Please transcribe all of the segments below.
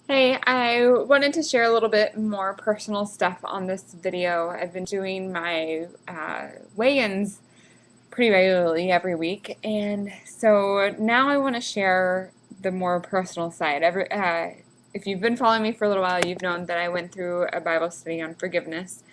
Hey, I wanted to share a little bit more personal stuff on this video. I've been doing my weigh-ins pretty regularly every week, and so now I want to share the more personal side. If you've been following me for a little while, you've known that I went through a Bible study on forgiveness,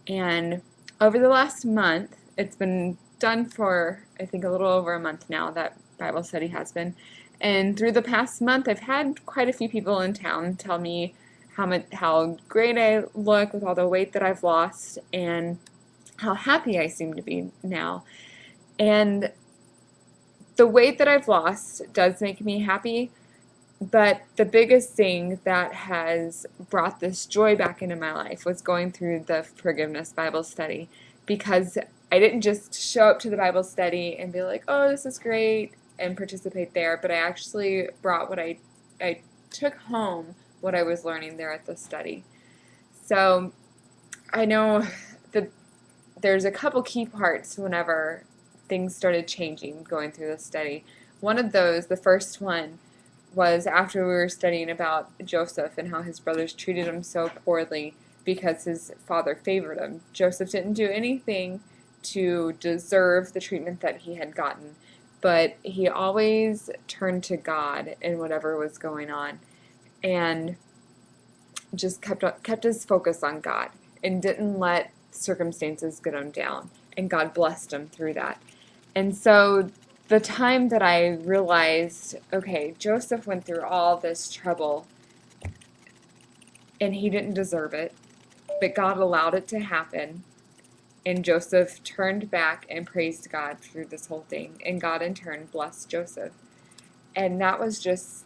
and over the last month, it's been done for, I think, a little over a month now, that Bible study has been. And through the past month, I've had quite a few people in town tell me how great I look with all the weight that I've lost and how happy I seem to be now. And the weight that I've lost does make me happy, but the biggest thing that has brought this joy back into my life was going through the forgiveness Bible study, because I didn't just show up to the Bible study and be like, oh, this is great, and participate there, but I actually brought I took home what I was learning there at the study. So I know that there's a couple key parts whenever things started changing going through the study. One of those, the first one, was after we were studying about Joseph and how his brothers treated him so poorly because his father favored him. Joseph didn't do anything to deserve the treatment that he had gotten, but he always turned to God in whatever was going on and just kept his focus on God and didn't let circumstances get him down. And God blessed him through that. And so the time that I realized, okay, Joseph went through all this trouble and he didn't deserve it, but God allowed it to happen. And Joseph turned back and praised God through this whole thing. And God in turn blessed Joseph. And that was just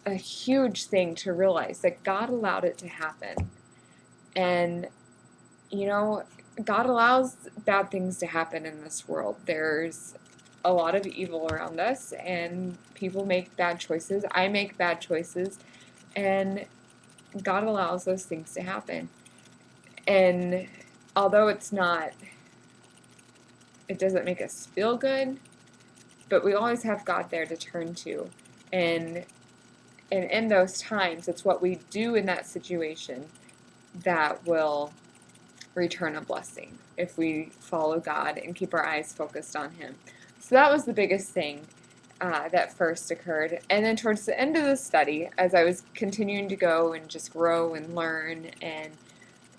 a huge thing to realize, that God allowed it to happen. And, you know, God allows bad things to happen in this world. There's a lot of evil around us, and people make bad choices. I make bad choices, and God allows those things to happen. And although it doesn't make us feel good, but we always have God there to turn to. And and in those times, it's what we do in that situation that will return a blessing if we follow God and keep our eyes focused on Him. So that was the biggest thing that first occurred. And then towards the end of the study, as I was continuing to go and just grow and learn and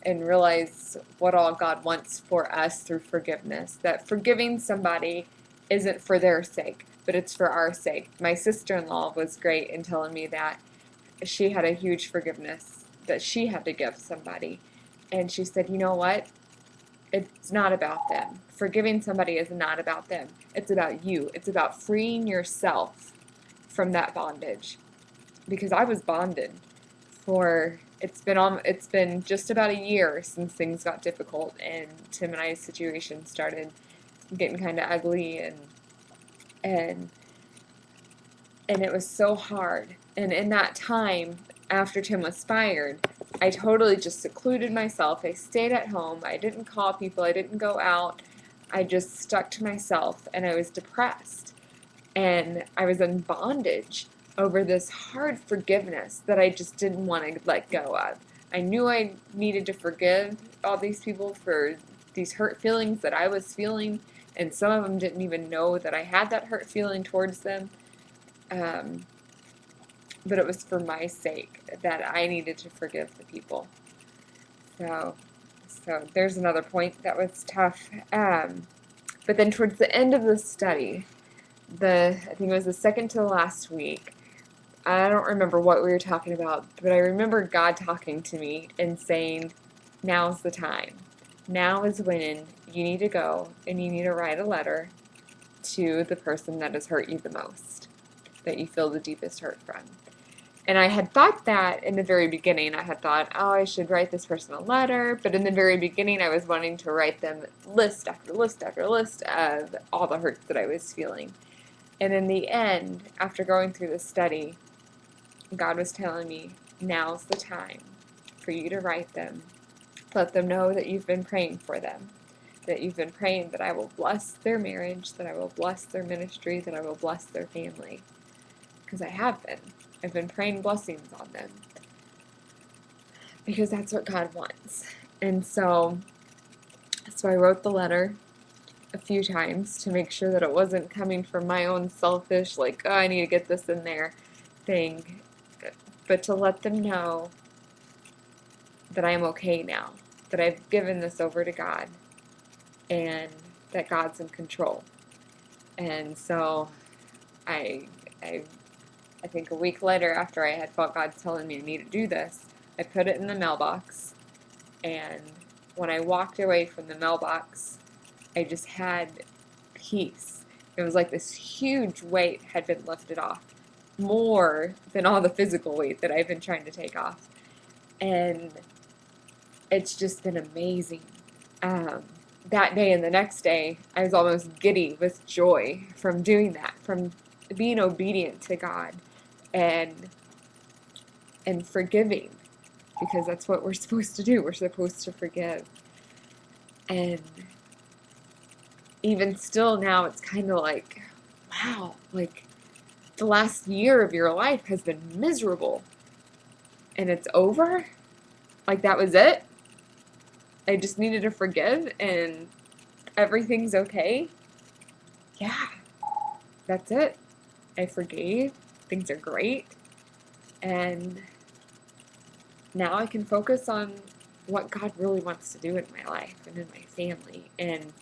realize what all God wants for us through forgiveness, that forgiving somebody isn't for their sake, but it's for our sake. My sister-in-law was great in telling me that she had a huge forgiveness that she had to give somebody. And she said, you know what? It's not about them. Forgiving somebody is not about them. It's about you. It's about freeing yourself from that bondage. Because I was bonded for it's been just about a year since things got difficult and Tim and I's situation started getting kind of ugly, and and it was so hard. And in that time, after Tim was fired, I totally just secluded myself. I stayed at home. I didn't call people. I didn't go out. I just stuck to myself, and I was depressed. And I was in bondage over this hard forgiveness that I just didn't want to let go of. I knew I needed to forgive all these people for these hurt feelings that I was feeling, and some of them didn't even know that I had that hurt feeling towards them. Um, but it was for my sake that I needed to forgive the people. So, so there's another point that was tough. But then towards the end of the study, I think it was the second to the last week, I don't remember what we were talking about, but I remember God talking to me and saying, now's the time. Now is when you need to go and you need to write a letter to the person that has hurt you the most, that you feel the deepest hurt from. And I had thought that in the very beginning. I had thought, oh, I should write this person a letter. But in the very beginning, I was wanting to write them list after list after list of all the hurts that I was feeling. And in the end, after going through the study, God was telling me, now's the time for you to write them. Let them know that you've been praying for them, that you've been praying that I will bless their marriage, that I will bless their ministry, that I will bless their family. Because I have been. I've been praying blessings on them. because that's what God wants. And so I wrote the letter a few times to make sure that it wasn't coming from my own selfish, like, oh, I need to get this in there thing, but to let them know that I am okay now, that I've given this over to God, and that God's in control. And so I, I, I think a week later, after I had felt God telling me I need to do this, I put it in the mailbox. And when I walked away from the mailbox, I just had peace. It was like this huge weight had been lifted off, more than all the physical weight that I've been trying to take off. And it's just been amazing. Um, that day and the next day, I was almost giddy with joy from doing that, from being obedient to God and forgiving, because that's what we're supposed to do. We're supposed to forgive. And even still now, it's kind of like, wow, like the last year of your life has been miserable and it's over? Like that was it? I just needed to forgive and everything's okay? Yeah, that's it. I forgave. Things are great. And now I can focus on what God really wants to do in my life and in my family. And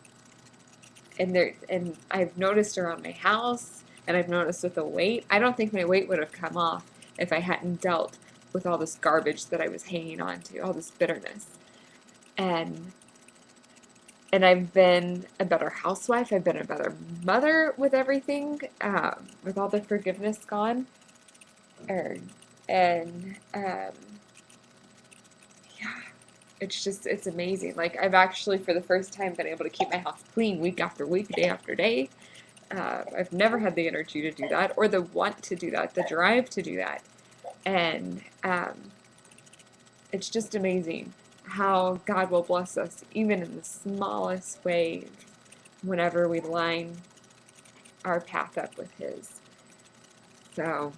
I've noticed around my house, and I've noticed with the weight. I don't think my weight would have come off if I hadn't dealt with all this garbage that I was hanging on to, all this bitterness. And I've been a better housewife. I've been a better mother with everything, with all the forgiveness gone. Or, and yeah, it's amazing. Like I've actually, for the first time, been able to keep my house clean week after week, day after day. I've never had the energy to do that, or the want to do that, the drive to do that. And it's just amazing how God will bless us, even in the smallest ways, whenever we line our path up with His. So,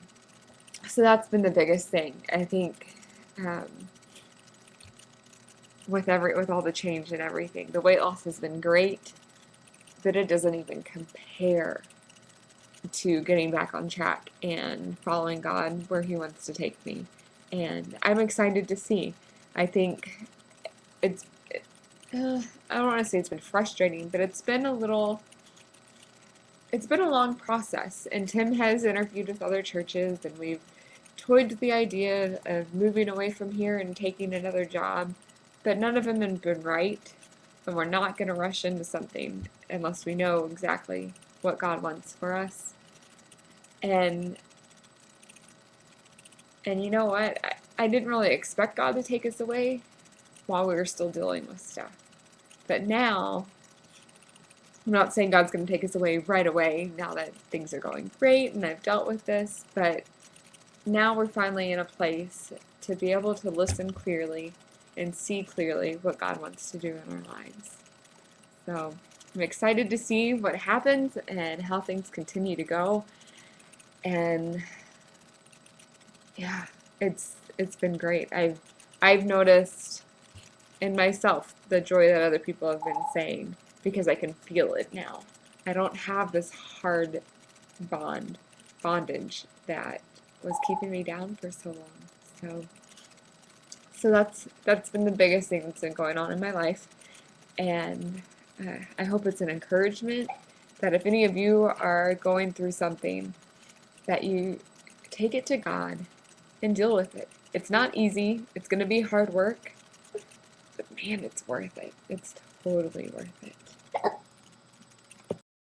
that's been the biggest thing, I think. Um, with all the change and everything, the weight loss has been great, but it doesn't even compare to getting back on track and following God where He wants to take me. And I'm excited to see. I think it's, I don't want to say it's been frustrating, but it's been a long process. And Tim has interviewed with other churches, and we've toyed with the idea of moving away from here and taking another job, but none of them have been right. And we're not going to rush into something unless we know exactly what God wants for us. And you know what? I didn't really expect God to take us away while we were still dealing with stuff. But now, I'm not saying God's going to take us away right away now that things are going great and I've dealt with this, but now we're finally in a place to be able to listen clearly and see clearly what God wants to do in our lives. So I'm excited to see what happens and how things continue to go. And yeah, it's been great. I've noticed in myself the joy that other people have been saying, because I can feel it now. I don't have this hard bondage that was keeping me down for so long. So that's been the biggest thing that's been going on in my life, and I hope it's an encouragement that if any of you are going through something, that you take it to God and deal with it. It's not easy. It's going to be hard work, but man, it's worth it. It's totally worth it.